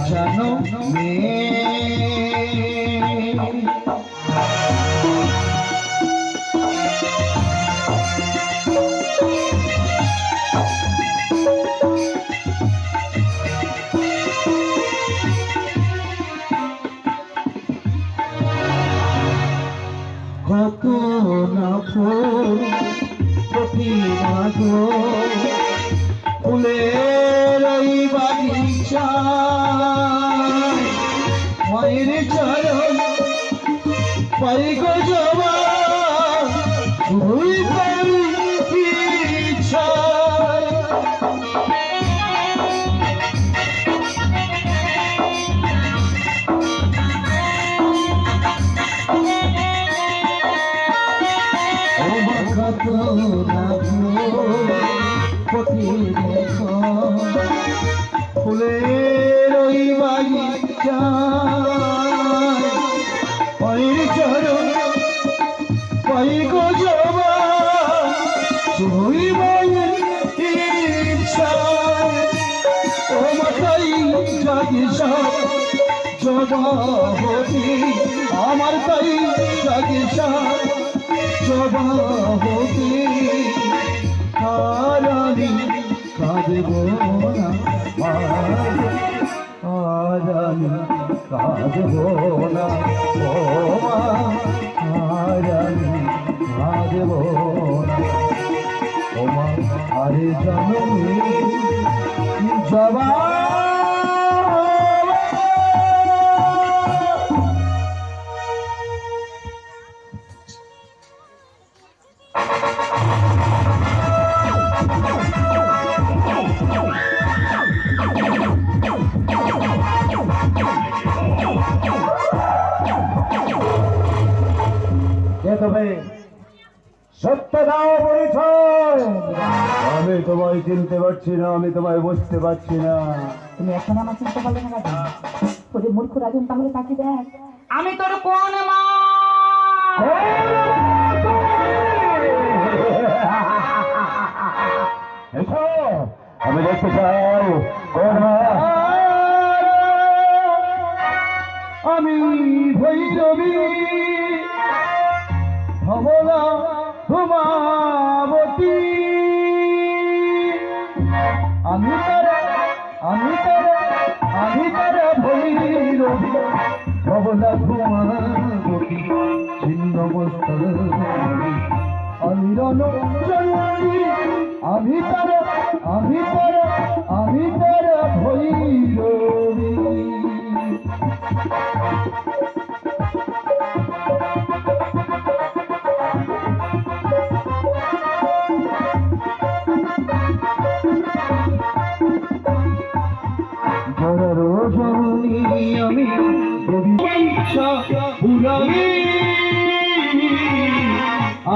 জানো কত না ফুল প্রতিমা গো ফুলের ওই বাগিচা মায়ের চরণ পাই গো জবা ভুই পারি ইচ্ছা ফুলের ওই বাগিচা পায়ের চরণ পাই গো জবা তুই মায়ের ইচ্ছা ও মাতাই জাগে সব জবাবতী আমার তাই জাগে সব জবাবতী হারানি কাঁদব না হারানি কাঁদব না ও মা হারানি কাঁদব না ও মা আরে জনমে জবা তবে সত্য দাও পরিচয় আমি তোমায় চিনতে পারছি না আমি তোমায় বুঝতে পারছি না তুমি এখন আমার চিনতে পারলে না কেন ওরে মূর্খ রাজন তাহলে তাকে দেখ আমি তোর কোন মা আমি দেখতে চাই কোন মা আমি ভৈরবী ভবনা ধুমাবতী আমি তারা ভৈরবী ভবনা ধুমাবতী ছিন্ন বস্ত্র আমি রণচণ্ডী আমি তারা ভৈরবী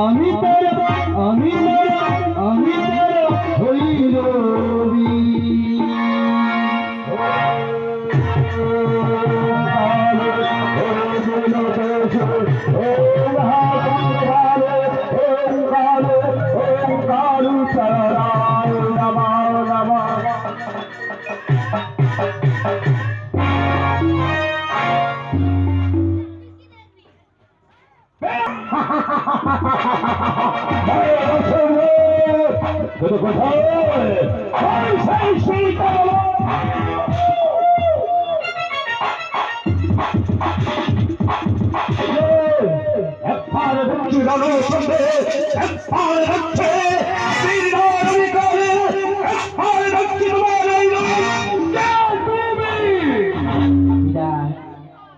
আমি আমি ভৈরবী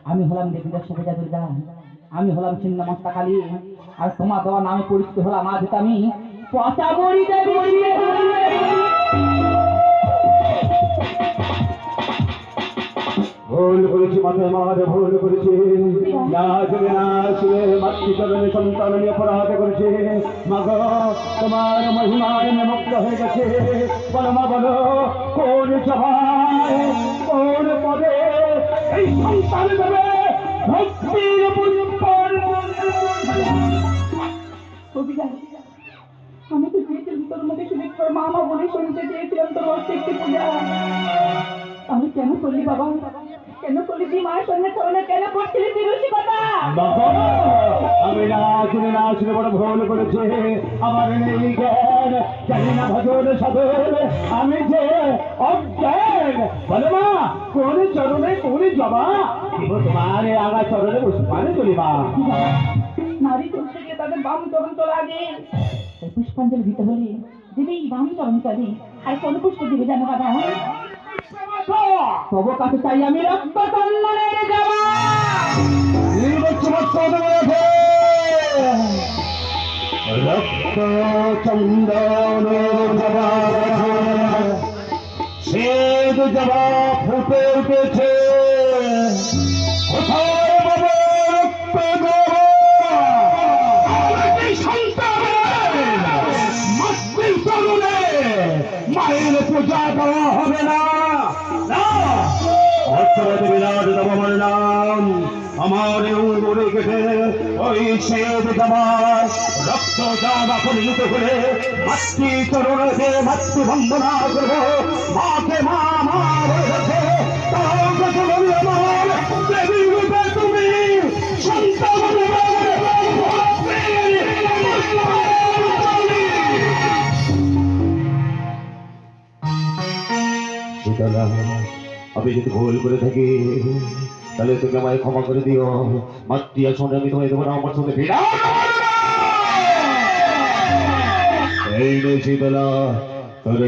আমি হলাম দেবীদার সাথে দুর্গা আমি হলাম ছিন্ন মস্তা কালী আর তোমার দেওয়া নামে পরিচিত হলাম আজ আমি পচা বড়ি ভুল করেছি মাথায় মারে ভুল করেছি না জেনে না শুনে মাতৃচরণে সন্তান নিয়ে অপরাধ করেছি মাগ তোমার মহিমায় মুক্ত হয়ে গেছে বলো মা বলো কোন সভায় কোন পদে এই সন্তান দেবে ভক্তির আমি তো চেয়েছিলাম তোর মধ্যে শুনে তোর মামা বলে শুনতে চেয়েছিলাম তোর একটি পূজা আমি কেন করলি বাবা? কেন করলি? তুই মায়ের সঙ্গে চলে কেন করছিলি তুই রসিকতা? বাবা, আমি না শুনে বড় ভুল করেছে। আমার নেই জ্ঞান, জানি না ভজন সাধন, আমি যে অজ্ঞান। বলে মা, কোন চরণে কোন জবা তোমার আগা চরণে পুষ্পানে চলিবা। নারী তুলতে গিয়ে তাদের বাম চরণ তো লাগে। এই পুষ্পাঞ্জলি দিতে হলে দিবি বাম চরণ চলে। আর কোন পুষ্প দিবে জানো বাবা? তবু কাছে চাই আমি রক্ত চন্দনের যাওয়া। রক্ত চন্দনের জবা, শ্বেত জবা ফুটে উঠেছে। কোথায় বাবা রক্ত জবা? মায়ের পূজা করা হবে না। অর্থবতী বিরাট দেব আমার নাম, আমার অঙ্গুরে কেটে ওই শ্বেত জামায় রক্ত জামা পরিণত করে মাতৃ চরণে মাতৃ বন্দনা করব। মাকে মা মা বলে রেখে আমার দেবী রূপে তুমি সন্তান আমি যদি ভুল করে থাকি তাহলে তুমি আমায় ক্ষমা করে দিও। মাতৃ আসনে আমি তোমায় দেবো না, আমার সঙ্গে এই রে শীতলা তোর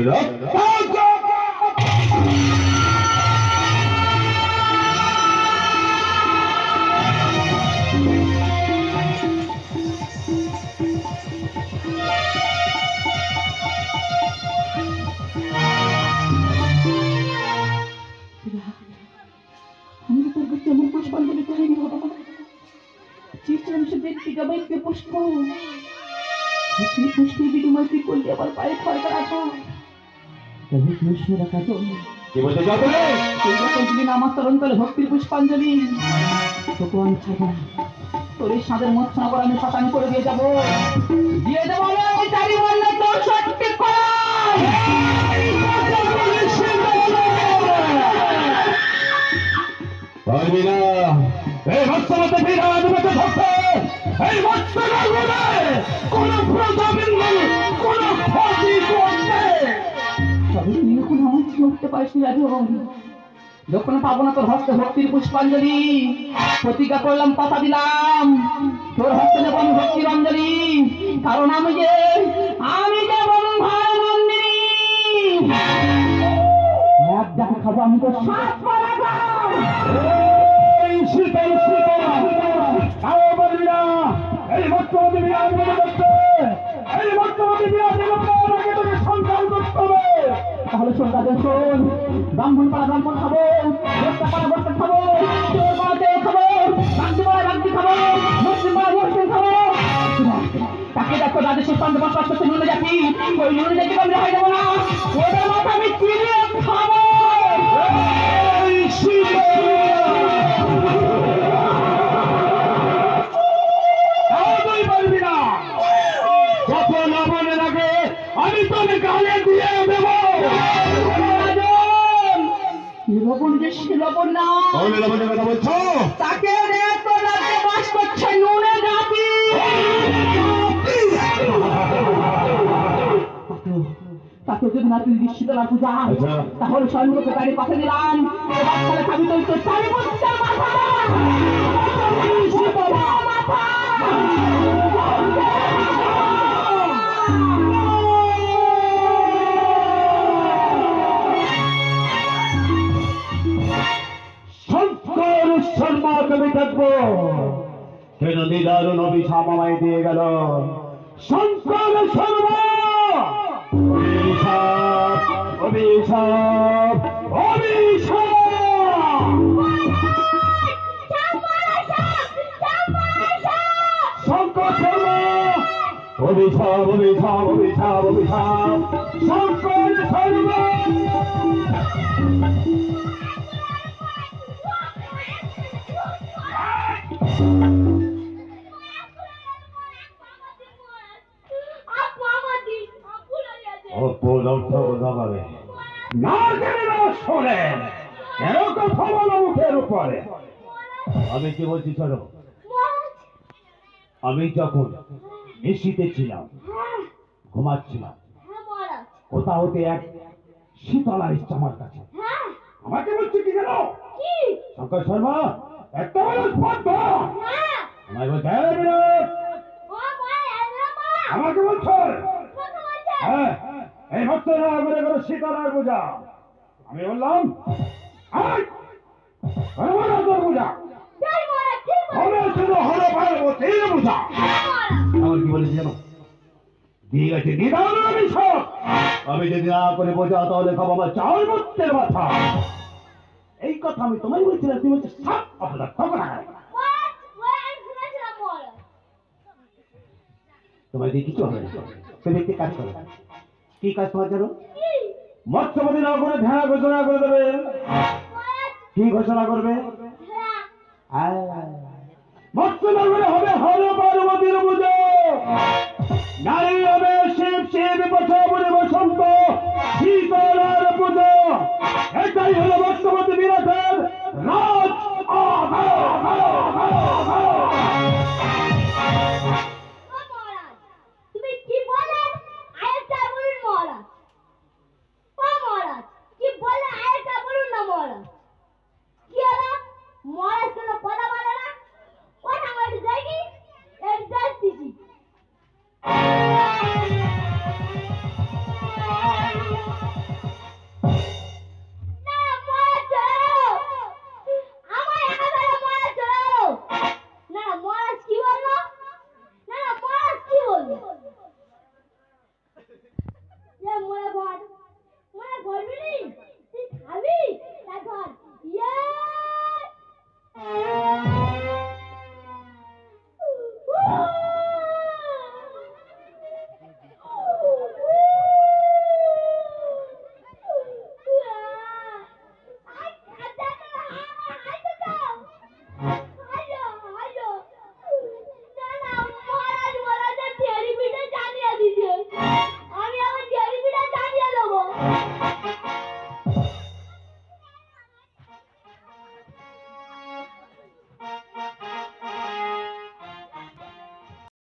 আমি তোর কাছে এমন পুষ্পাঞ্জলি করিনি বাবা। চেয়েছিলাম সে ব্যক্তি জবাই পুষ্প, পুষ্পের বিনিময় তুই করলি আমার পায়ে খড়কা রাখা। তবে কৃষ্ণ রাখা তো কি বলতে চাও তুমি? তুই যখন দিন আমার তরন্তলে ভক্তির পুষ্পাঞ্জলি তোকে আমি ছাড়বো। তোর এই সাঁদের মধ্যে করে আমি শতান করে দিয়ে যাবো আমি চারি বন্ধে তোর সত্যি পারবি না। এই ভক্তমতে বিরাট মতো ভক্ত, এই ভক্ত কোন প্রজাবিন্দু কোন ক্ষতি করতে তবে তুই এখন আমার উঠতে পারিস রাজন। যখন পাবো না তোর হস্তে ভক্তির পুষ্পাঞ্জলি, প্রতিজ্ঞা করলাম, কথা দিলাম, তোর হস্তে নেব আমি ভক্তির অঞ্জলি। কারণ আমি যে ব্রহ্মার মন্দিরী এক যাকে খাবো আমি তো সাত পারা গাও। এই শীতল শীতল তাও বলবি না। এই ভক্তমতে বিরাট মতো ভক্ত, এই ভক্তমতে বিরাট মতো আগে তোকে সন্ধান করতে হবে। তাহলে শোন রাজন শোন, ব্রাহ্মণ পাড়া ব্রাহ্মণ খাবো, বস্তা পাড়া বস্তা খাবো, চোর পাড়া চোর খাবো, রাজ্য পাড়া রাজ্য খাবো, মুসলিম পাড়া মুসলিম খাবো। তাকে দেখো রাজেশের সঙ্গে বসবাস করতে নুনে যাচ্ছি, ওই নুনে যাচ্ছি আমি রেহাই দেবো না। ওদের মাথা আমি চিনিয়ে খাবো। এই শীতল তাও তুই বলবি না। যত লবণের আগে আমি তোর গালে দিয়ে দেবো। লবণ যে সে লবণ না, লবণের কথা বলছো? তাকে দেখ তো রাজ্যে বাস করছে নুনে জাতি। তাকে যদি না তুই দৃষ্টিতে না পূজা, তাহলে স্বয়ংকে গাড়ি পাঠিয়ে দিলাম। এবার তাহলে খাবি তুই তো চারি বছর মাথা শঙ্কর শর্মা তুমি থাকবো কেন নিদারুণ অভিশাপ আমায় দিয়ে গেল। শঙ্কর শর্মা অভিশাপ অভিশাপ অভিশাপ। শঙ্কর শর্মা অভিশাপ অভিশাপ অভিশাপ অভিশাপ। শঙ্কর শর্মা অপলব্ধ যাবে না, শোনেন কেন কথা বলো মুখের উপরে? আমি কি বলছি শোনো, আমি যখন নিশীতে ছিলাম, ঘুমাচ্ছিলাম, কোথা হতে এক শীতলা এসছে আমার কাছে। আমাকে বলছে কি জানো? শঙ্কর শর্মা একটা মানুষ বদ্ধ আমায় বলছে, "এই বিনোদ, আমাকে বলছো হ্যাঁ এই ভক্ত না করে করে শীতলার পূজা?" আমি বললাম, "আয়, করবো না তোর পূজা, হবে শুধু হলো পার্বতীর পূজা।" আমার কি বলেছি জানো? দিয়ে গেছে নিদান অভিশাপ। আমি যদি না করে বোঝা তাহলে খাবো আমার চাল মুক্তের মাথা। এই কথা আমি তোমায় বলছিলাম, তুমি হচ্ছে সাপ অপরাধ খবর। তোমায় দিয়ে কিছু হবে না, তুমি একটি কাজ করো। কি কাজ তোমার জানো? মৎস্যপতি না করে ধ্যান ঘোষণা করে দেবে। কি ঘোষণা করবে? মৎস্য না করে হবে হলো পার্বতীর পুজো, নারী হবে শিব শিব বছরে বসন্ত শীতলার পুজো। এটাই হলো মৎস্যপতি বিরাটের রাজ।